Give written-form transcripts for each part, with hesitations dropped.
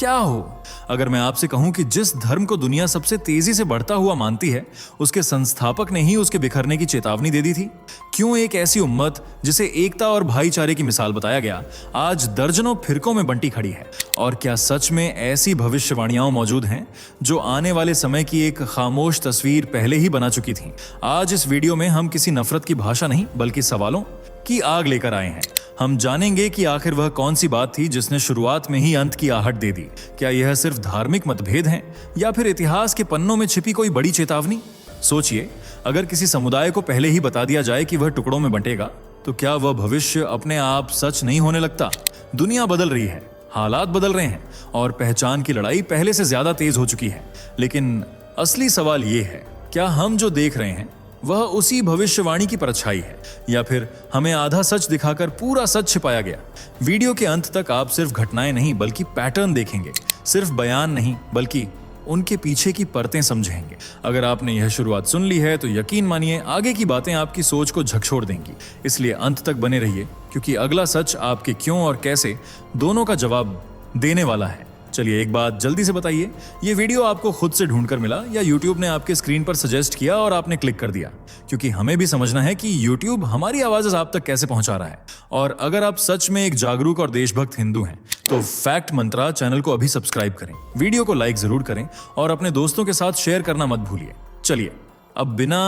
क्या हो? अगर मैं आपसे कहूं कि जिस धर्म को दुनिया सबसे तेजी से बढ़ता हुआ मानती है, उसके संस्थापक ने ही उसके बिखरने की चेतावनी दे दी थी। क्यों एक ऐसी उम्मत जिसे एकता और भाईचारे की मिसाल बताया गया, आज दर्जनों फिरकों में बंटी खड़ी है? और क्या सच में ऐसी भविष्यवाणियां मौजूद हैं जो आने वाले समय की एक खामोश तस्वीर पहले ही बना चुकी थीं? आज इस वीडियो में हम किसी नफरत की भाषा नहीं बल्कि सवालों की आग लेकर आए हैं। हम जानेंगे कि आखिर वह कौन सी बात थी जिसने शुरुआत में ही अंत की आहट दे दी। क्या यह सिर्फ धार्मिक मतभेद हैं या फिर इतिहास के पन्नों में छिपी कोई बड़ी चेतावनी? सोचिए, अगर किसी समुदाय को पहले ही बता दिया जाए कि वह टुकड़ों में बंटेगा, तो क्या वह भविष्य अपने आप सच नहीं होने लगता? दुनिया बदल रही है, हालात बदल रहे हैं और पहचान की लड़ाई पहले से ज्यादा तेज हो चुकी है। लेकिन असली सवाल यह है, क्या हम जो देख रहे हैं वह उसी भविष्यवाणी की परछाई है या फिर हमें आधा सच दिखाकर पूरा सच छिपाया गया? वीडियो के अंत तक आप सिर्फ घटनाएं नहीं बल्कि पैटर्न देखेंगे, सिर्फ बयान नहीं बल्कि उनके पीछे की परतें समझेंगे। अगर आपने यह शुरुआत सुन ली है तो यकीन मानिए आगे की बातें आपकी सोच को झकझोर देंगी। इसलिए अंत तक बने रहिए, क्योंकि अगला सच आपके क्यों और कैसे दोनों का जवाब देने वाला है। चलिए, एक बात जल्दी से बताइए, ये वीडियो आपको खुद से ढूंढकर मिला या YouTube ने आपके स्क्रीन पर सजेस्ट किया और आपने क्लिक कर दिया? क्योंकि हमें भी समझना है कि YouTube हमारी आवाज़ आप तक कैसे पहुंचा रहा है। और अगर आप सच में एक जागरूक और देशभक्त हिंदू हैं तो फैक्ट मंत्रा चैनल को अभी सब्सक्राइब करें, वीडियो को लाइक जरूर करें और अपने दोस्तों के साथ शेयर करना मत भूलिए। चलिए, अब बिना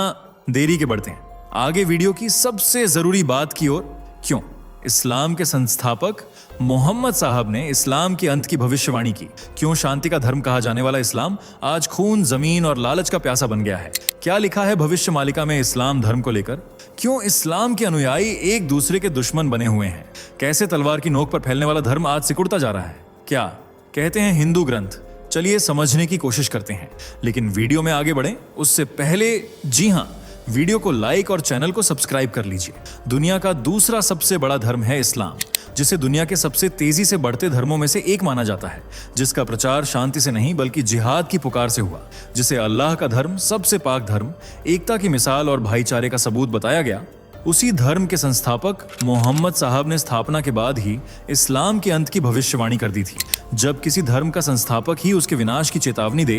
देरी के बढ़ते हैं आगे वीडियो की सबसे जरूरी बात की ओर। क्यों इस्लाम के संस्थापक मोहम्मद साहब ने इस्लाम के अंत की भविष्यवाणी की? क्यों शांति का धर्म कहा जाने वाला इस्लाम आज खून, जमीन और लालच का प्यासा बन गया है? क्या लिखा है भविष्य मालिका में इस्लाम धर्म को लेकर? क्यों इस्लाम के अनुयायी एक दूसरे के दुश्मन बने हुए हैं? कैसे तलवार की नोक पर फैलने वाला धर्म आज सिकुड़ता जा रहा है? क्या कहते हैं हिंदू ग्रंथ? चलिए समझने की कोशिश करते हैं, लेकिन वीडियो में आगे बढ़ें उससे पहले, जी हाँ, वीडियो को लाइक और चैनल को सब्सक्राइब कर लीजिए। दुनिया का दूसरा सबसे बड़ा धर्म है इस्लाम, जिसे दुनिया के सबसे तेजी से बढ़ते धर्मों में से एक माना जाता है, जिसका प्रचार शांति से नहीं बल्कि जिहाद की पुकार से हुआ, जिसे अल्लाह का धर्म, सबसे पाक धर्म, एकता की मिसाल और भाईचारे का सबूत बताया गया। उसी धर्म के संस्थापक मोहम्मद साहब ने स्थापना के बाद ही इस्लाम के अंत की भविष्यवाणी कर दी थी। जब किसी धर्म का संस्थापक ही उसके विनाश की चेतावनी दे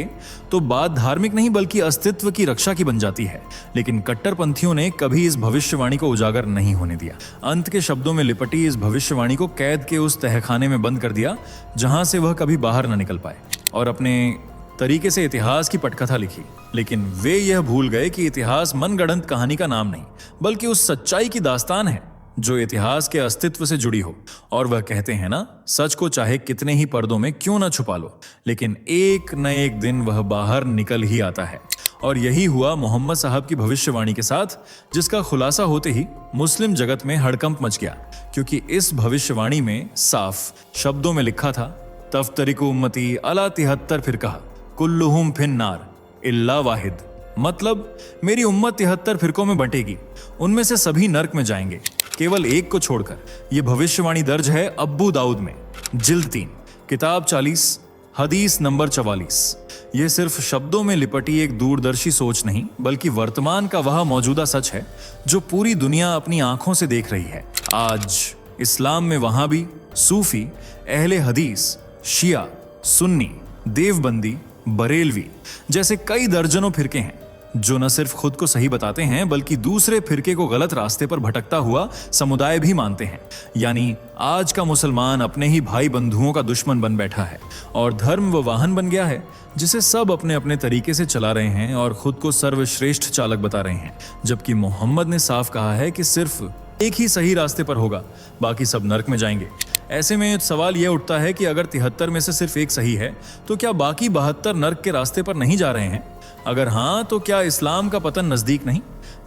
तो बात धार्मिक नहीं बल्कि अस्तित्व की रक्षा की बन जाती है। लेकिन कट्टरपंथियों ने कभी इस भविष्यवाणी को उजागर नहीं होने दिया। अंत के शब्दों में लिपटी इस भविष्यवाणी को कैद के उस तहखाने में बंद कर दिया जहां से वह कभी बाहर न निकल पाए, और अपने तरीके से इतिहास की पटकथा लिखी। लेकिन वे यह भूल गए कि इतिहास मनगढ़ंत कहानी का नाम नहीं बल्कि उस सच्चाई की दास्तान है जो इतिहास के अस्तित्व से जुड़ी हो। और वह कहते हैं ना, सच को चाहे कितने ही पर्दों में क्यों ना छुपा लो, लेकिन एक न एक दिन वह बाहर निकल ही आता है। और यही हुआ मोहम्मद साहब की भविष्यवाणी के साथ, जिसका खुलासा होते ही मुस्लिम जगत में हड़कंप मच गया। क्योंकि इस भविष्यवाणी में साफ शब्दों में लिखा था, तफ्तरिकु उम्मती अला 73 फिरका कुल्लुहुम फिन्नार इल्ला वाहिद। मतलब मेरी उम्मत 73 फिरकों में बंटेगी, उनमें से सभी नर्क में जाएंगे केवल एक को छोड़कर। यह भविष्यवाणी दर्ज है अब्बू दाऊद में, जिल्द 3, किताब 40, हदीस नंबर 44। यह सिर्फ शब्दों में लिपटी एक दूरदर्शी सोच नहीं बल्कि वर्तमान का वह मौजूदा सच है जो पूरी दुनिया अपनी आंखों से देख रही है। आज इस्लाम में वहाबी, सूफी, अहले हदीस, शिया, सुन्नी, देवबंदी, बरेलवी जैसे कई दर्जनों फिरके हैं जो न सिर्फ खुद को सही बताते हैं बल्कि दूसरे फिरके को गलत रास्ते पर भटकता हुआ समुदाय भी मानते हैं। यानी आज का मुसलमान अपने ही भाई बंधुओं का दुश्मन बन बैठा है और धर्म वो वाहन बन गया है जिसे सब अपने अपने तरीके से चला रहे हैं और खुद को सर्वश्रेष्ठ चालक बता रहे हैं। जबकि मोहम्मद ने साफ कहा है कि सिर्फ एक ही सही रास्ते पर होगा, बाकी सब नर्क में जाएंगे। ऐसे में सवाल यह उठता है कि अगर 73 में से सिर्फ एक सही है तो क्या बाकी 72 नर्क के रास्ते पर नहीं जा रहे हैं? अगर हाँ, तो क्या इस्लाम का पतन नजदीक नहीं?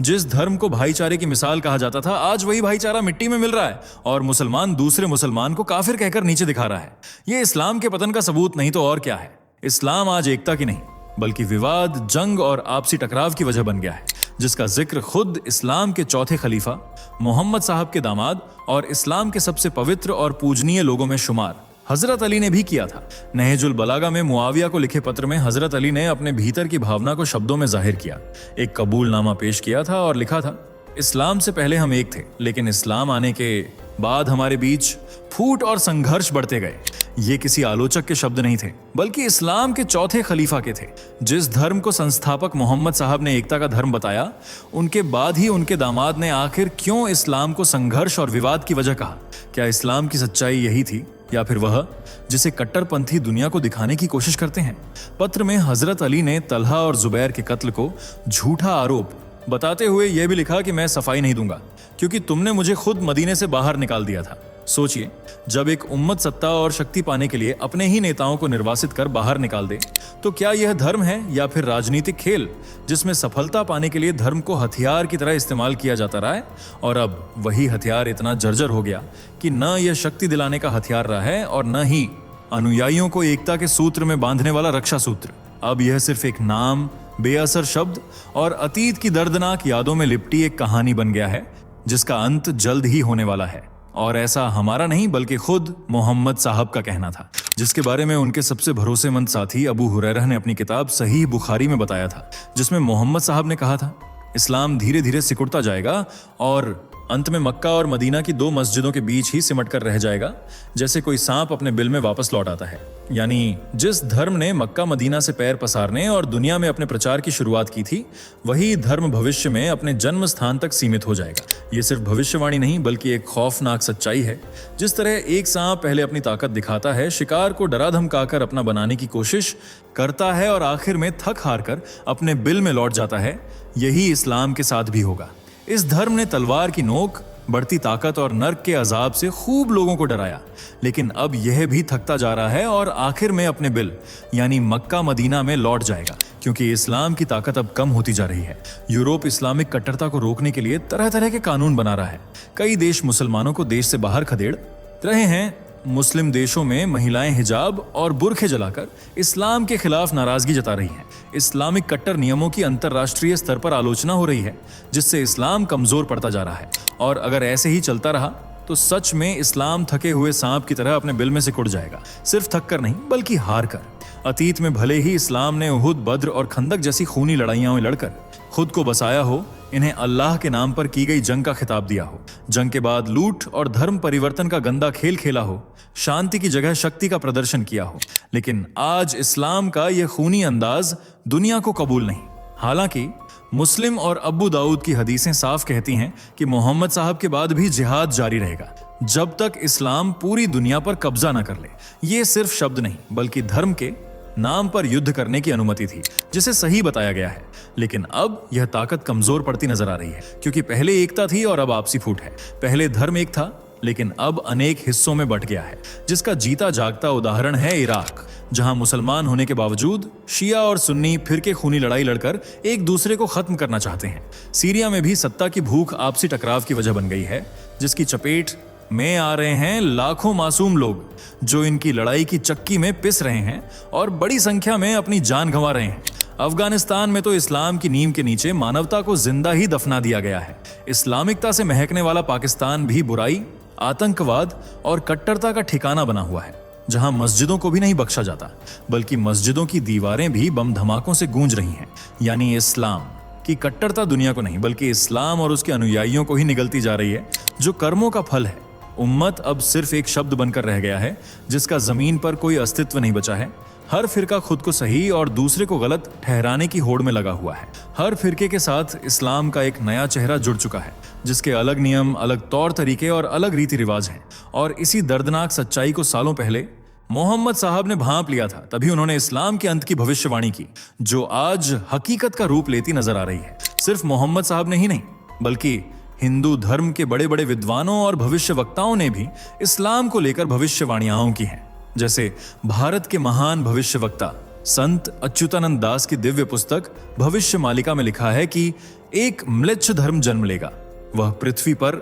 जिस धर्म को भाईचारे की मिसाल कहा जाता था, आज वही भाईचारा मिट्टी में मिल रहा है और मुसलमान दूसरे मुसलमान को काफिर कहकर नीचे दिखा रहा है। यह इस्लाम के पतन का सबूत नहीं तो और क्या है? इस्लाम आज एकता की नहीं बल्कि विवाद, जंग और आपसी टकराव की वजह बन गया है, जिसका जिक्र खुद इस्लाम के चौथे खलीफा मोहम्मद साहब के दामाद और इस्लाम के सबसे पवित्र और पूजनीय लोगों में शुमार हजरत अली ने भी किया था। नहजुल बलागा में मुआविया को लिखे पत्र में हजरत अली ने अपने भीतर की भावना को शब्दों में जाहिर किया। एक कबूलनामा पेश किया था और लिखा था, इस्लाम से पहले हम एक थे, लेकिन इस्लाम आने के बाद हमारे बीच फूट और संघर्ष बढ़ते गए। ये किसी आलोचक के शब्द नहीं थे, बल्कि इस्लाम के चौथे खलीफा के थे। जिस धर्म को संस्थापक मोहम्मद साहब ने एकता का धर्म बताया, उनके बाद ही उनके दामाद ने आखिर क्यों इस्लाम को संघर्ष और विवाद की वजह कहा। क्या इस्लाम की सच्चाई यही थी, या फिर वह जिसे कट्टरपंथी दुनिया को दिखाने की कोशिश करते हैं? पत्र में हजरत अली ने तलहा और जुबैर के कत्ल को झूठा आरोप बताते हुए यह भी लिखा कि मैं सफाई नहीं दूंगा, क्योंकि तुमने मुझे खुद मदीने से बाहर निकाल दिया था। सोचिए, जब एक उम्मत सत्ता और शक्ति पाने के लिए अपने ही नेताओं को निर्वासित कर बाहर निकाल दे, तो क्या यह धर्म है या फिर राजनीतिक खेल, जिसमें सफलता पाने के लिए धर्म को हथियार की तरह इस्तेमाल किया जाता रहा है? और अब वही हथियार इतना जर्जर हो गया कि न यह शक्ति दिलाने का हथियार रहा है और न ही अनुयायियों को एकता के सूत्र में बांधने वाला रक्षा सूत्र। अब यह सिर्फ एक नाम, बेअसर शब्द और अतीत की दर्दनाक यादों में लिपटी एक कहानी बन गया है, जिसका अंत जल्द ही होने वाला है। और ऐसा हमारा नहीं, बल्कि खुद मोहम्मद साहब का कहना था, जिसके बारे में उनके सबसे भरोसेमंद साथी अबू हुरैरा ने अपनी किताब सहीह बुखारी में बताया था, जिसमें मोहम्मद साहब ने कहा था, इस्लाम धीरे धीरे सिकुड़ता जाएगा और अंत में मक्का और मदीना की 2 मस्जिदों के बीच ही सिमट कर रह जाएगा, जैसे कोई सांप अपने बिल में वापस लौट आता है। यानी जिस धर्म ने मक्का मदीना से पैर पसारने और दुनिया में अपने प्रचार की शुरुआत की थी, वही धर्म भविष्य में अपने जन्म स्थान तक सीमित हो जाएगा। ये सिर्फ भविष्यवाणी नहीं, बल्कि एक खौफनाक सच्चाई है। जिस तरह एक सांप पहले अपनी ताकत दिखाता है, शिकार को डरा धमकाकर अपना बनाने की कोशिश करता है और आखिर में थक हार कर अपने बिल में लौट जाता है, यही इस्लाम के साथ भी होगा। इस धर्म ने तलवार की नोक, बढ़ती ताकत और नर्क के अजाब से खूब लोगों को डराया, लेकिन अब यह भी थकता जा रहा है और आखिर में अपने बिल यानी मक्का मदीना में लौट जाएगा, क्योंकि इस्लाम की ताकत अब कम होती जा रही है। यूरोप इस्लामिक कट्टरता को रोकने के लिए तरह तरह के कानून बना रहा है। कई देश मुसलमानों को देश से बाहर खदेड़ रहे हैं। मुस्लिम देशों में महिलाएं हिजाब और बुरखे जलाकर इस्लाम के खिलाफ नाराजगी जता रही हैं। इस्लामिक कट्टर नियमों की अंतर्राष्ट्रीय स्तर पर आलोचना हो रही है, जिससे इस्लाम कमजोर पड़ता जा रहा है। और अगर ऐसे ही चलता रहा तो सच में इस्लाम थके हुए सांप की तरह अपने बिल में सिकुड़ जाएगा, सिर्फ थक कर नहीं, बल्कि हार कर। अतीत में भले ही इस्लाम ने उहुद, बद्र और खंदक जैसी खूनी लड़ाइयों में लड़कर खुद को बसाया हो, इन्हें अल्लाह के नाम पर की गई जंग का खिताब दिया हो, जंग के बाद लूट और धर्म परिवर्तन का गंदा खेल खेला हो, शांति की जगह शक्ति का प्रदर्शन किया हो, लेकिन आज इस्लाम का यह खूनी अंदाज दुनिया को कबूल नहीं। हालांकि मुस्लिम और अब्बू दाऊद की हदीसें साफ कहती हैं कि मोहम्मद साहब के बाद भी जिहाद जारी रहेगा, जब तक इस्लाम पूरी दुनिया पर कब्जा न कर ले। ये सिर्फ शब्द नहीं, बल्कि धर्म के नाम पर युद्ध करने की अनुमति थी, जिसे सही बताया गया है। लेकिन अब यह ताकत कमजोर पड़ती नजर आ रही है, क्योंकि पहले एकता थी और अब आपसी फूट है। पहले धर्म एक था, लेकिन अब अनेक हिस्सों में बंट गया है, जिसका जीता जागता उदाहरण है इराक, जहां मुसलमान होने के बावजूद शिया और सुन्नी फिरके खूनी लड़ाई लड़कर एक दूसरे को खत्म करना चाहते हैं। सीरिया में भी सत्ता की भूख आपसी टकराव की वजह बन गई है, जिसकी चपेट में आ रहे हैं लाखों मासूम लोग, जो इनकी लड़ाई की चक्की में पिस रहे हैं और बड़ी संख्या में अपनी जान गंवा रहे हैं। अफगानिस्तान में तो इस्लाम की नींव के नीचे मानवता को जिंदा ही दफना दिया गया है। इस्लामिकता से महकने वाला पाकिस्तान भी बुराई, आतंकवाद और कट्टरता का ठिकाना बना हुआ है, जहां मस्जिदों को भी नहीं बख्शा जाता, बल्कि मस्जिदों की दीवारें भी बम धमाकों से गूंज रही हैं। यानी इस्लाम की कट्टरता दुनिया को नहीं, बल्कि इस्लाम और उसके अनुयायियों को ही निगलती जा रही है, जो कर्मों का फल है। उम्मत अब सिर्फ एक शब्द बनकर रह गया है, जिसका जमीन पर कोई अस्तित्व नहीं बचा है। हर फिरका खुद को सही और दूसरे को गलत ठहराने की होड़ में लगा हुआ है। हर फिरके के साथ इस्लाम का एक नया चेहरा जुड़ चुका है, जिसके अलग नियम, अलग तौर तरीके और अलग रीति रिवाज हैं। और इसी दर्दनाक सच्चाई को सालों पहले मोहम्मद साहब ने भांप लिया था। तभी उन्होंने इस्लाम के अंत की भविष्यवाणी की, जो आज हकीकत का रूप लेती नजर आ रही है। सिर्फ मोहम्मद साहब ने ही नहीं, बल्कि हिंदू धर्म के बड़े बड़े विद्वानों और भविष्यवक्ताओं ने भी इस्लाम को लेकर भविष्यवाणियां की हैं। जैसे भारत के महान भविष्यवक्ता संत अच्युतानंद दास की दिव्य पुस्तक भविष्य मालिका में लिखा है कि एक म्लेच्छ धर्म जन्म लेगा, वह पृथ्वी पर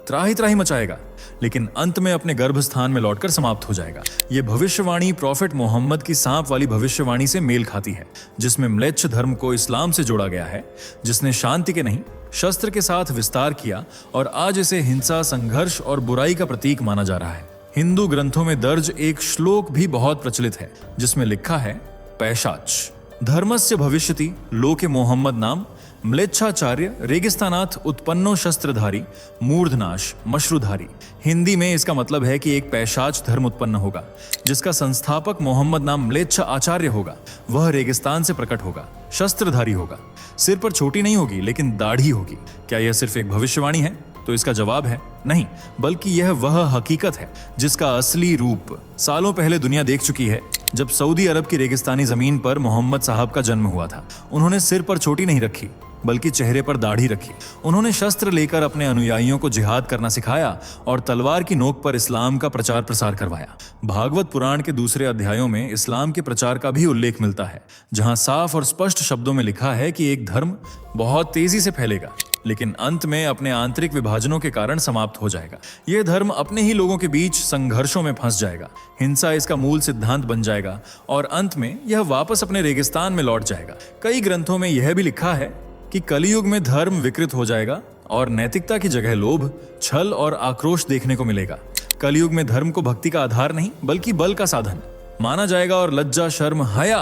त्राही त्राही मचाएगा, लेकिन अंत में अपने गर्भ स्थान में लौटकर समाप्त हो जाएगा। यह भविष्यवाणी प्रॉफेट मोहम्मद की सांप वाली भविष्यवाणी से मेल खाती है, जिसमें म्लेच्छ धर्म को इस्लाम से जोड़ा गया है, जिसने शांति के नहीं शस्त्र के साथ विस्तार किया और आज इसे हिंसा, संघर्ष और बुराई का प्रतीक माना जा रहा है। हिंदू ग्रंथों में दर्ज एक श्लोक भी बहुत प्रचलित है, जिसमें लिखा है, पैशाच धर्मस्य भविष्यति लोके मोहम्मद नाम म्लेच्छाचार्य रेगिस्तानाथ उत्पन्नो शस्त्रधारी मूर्धनाश मशरुधारी। हिंदी में इसका मतलब है कि एक पैशाच धर्म उत्पन्न होगा जिसका संस्थापक मोहम्मद नाम म्लेच्छ आचार्य होगा। वह रेगिस्तान से प्रकट होगा, शस्त्रधारी होगा, सिर पर छोटी नहीं होगी लेकिन दाढ़ी होगी। क्या यह सिर्फ एक भविष्यवाणी है? तो इसका जवाब है नहीं, बल्कि यह वह हकीकत है जिसका असली रूप सालों पहले दुनिया देख चुकी है। जब सऊदी अरब की रेगिस्तानी जमीन पर मोहम्मद साहब का जन्म हुआ था, उन्होंने सिर पर चोटी नहीं रखी बल्कि चेहरे पर दाढ़ी रखी। उन्होंने शस्त्र लेकर अपने अनुयायियों को जिहाद करना सिखाया और तलवार की नोक पर इस्लाम का प्रचार प्रसार करवाया। भागवत पुराण के दूसरे अध्यायों में इस्लाम के प्रचार का भी उल्लेख मिलता है, जहां साफ और स्पष्ट शब्दों में लिखा है कि एक धर्म बहुत तेजी से फैलेगा लेकिन अंत में अपने आंतरिक विभाजनों के कारण समाप्त हो जाएगा। यह धर्म अपने ही लोगों के बीच संघर्षों में फंस जाएगा, हिंसा इसका मूल सिद्धांत बन जाएगा और अंत में यह वापस अपने रेगिस्तान में लौट जाएगा। कई ग्रंथों में यह भी लिखा है कि कलयुग में धर्म विकृत हो जाएगा और नैतिकता की जगह लोभ, छल और आक्रोश देखने को मिलेगा। कलयुग में धर्म को भक्ति का आधार नहीं बल्कि बल का साधन माना जाएगा और लज्जा, शर्म, हया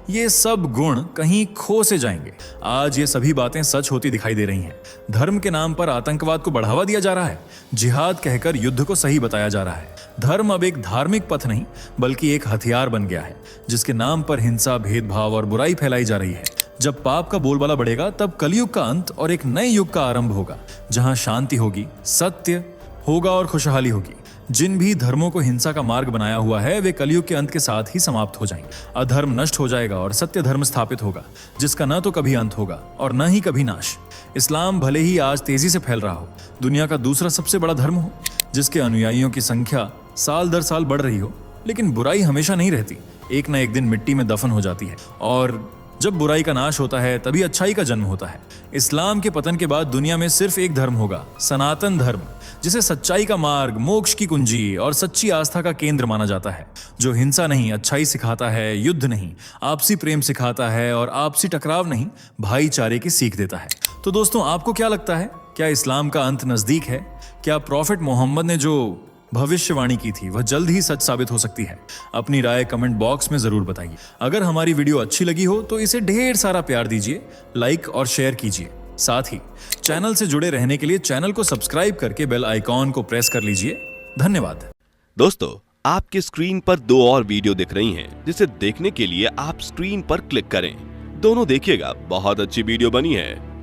ये सब गुण कहीं खो से जाएंगे। आज ये सभी बातें सच होती दिखाई दे रही हैं। धर्म के नाम पर आतंकवाद को बढ़ावा दिया जा रहा है, जिहाद कहकर युद्ध को सही बताया जा रहा है। धर्म अब एक धार्मिक पथ नहीं बल्कि एक हथियार बन गया है जिसके नाम पर हिंसा, भेदभाव और बुराई फैलाई जा रही है। जब पाप का बोलबाला बढ़ेगा तब कलयुग का अंत और एक नए युग का आरंभ होगा जहां शांति होगी, सत्य होगा और खुशहाली होगी। जिन भी धर्मों को हिंसा का मार्ग बनाया हुआ है वे कलयुग के अंत के साथ ही समाप्त हो जाएंगे। अधर्म नष्ट हो जाएगा और सत्य धर्म स्थापित होगा जिसका न तो कभी अंत होगा और न ही कभी नाश। इस्लाम भले ही आज तेजी से फैल रहा हो, दुनिया का दूसरा सबसे बड़ा धर्म हो जिसके अनुयायियों की संख्या साल दर साल बढ़ रही हो, लेकिन बुराई हमेशा नहीं रहती, एक न एक दिन मिट्टी में दफन हो जाती है और जब बुराई का नाश होता है तभी अच्छाई का जन्म होता है। इस्लाम के पतन के बाद दुनिया में सिर्फ एक धर्म होगा, सनातन धर्म, जिसे सच्चाई का मार्ग, मोक्ष की कुंजी और सच्ची आस्था का केंद्र माना जाता है, जो हिंसा नहीं अच्छाई सिखाता है, युद्ध नहीं आपसी प्रेम सिखाता है और आपसी टकराव नहीं भाईचारे की सीख देता है। तो दोस्तों, आपको क्या लगता है, क्या इस्लाम का अंत नजदीक है? क्या प्रॉफिट मोहम्मद ने जो भविष्यवाणी की थी वह जल्द ही सच साबित हो सकती है? अपनी राय कमेंट बॉक्स में जरूर बताइए। अगर हमारी वीडियो अच्छी लगी हो तो इसे ढेर सारा प्यार दीजिए, लाइक और शेयर कीजिए। साथ ही चैनल से जुड़े रहने के लिए चैनल को सब्सक्राइब करके बेल आइकॉन को प्रेस कर लीजिए। धन्यवाद। दोस्तों, आपके स्क्रीन पर 2 और वीडियो दिख रही हैं, जिसे देखने के लिए आप स्क्रीन पर क्लिक करें। दोनों देखिएगा, बहुत अच्छी वीडियो बनी है।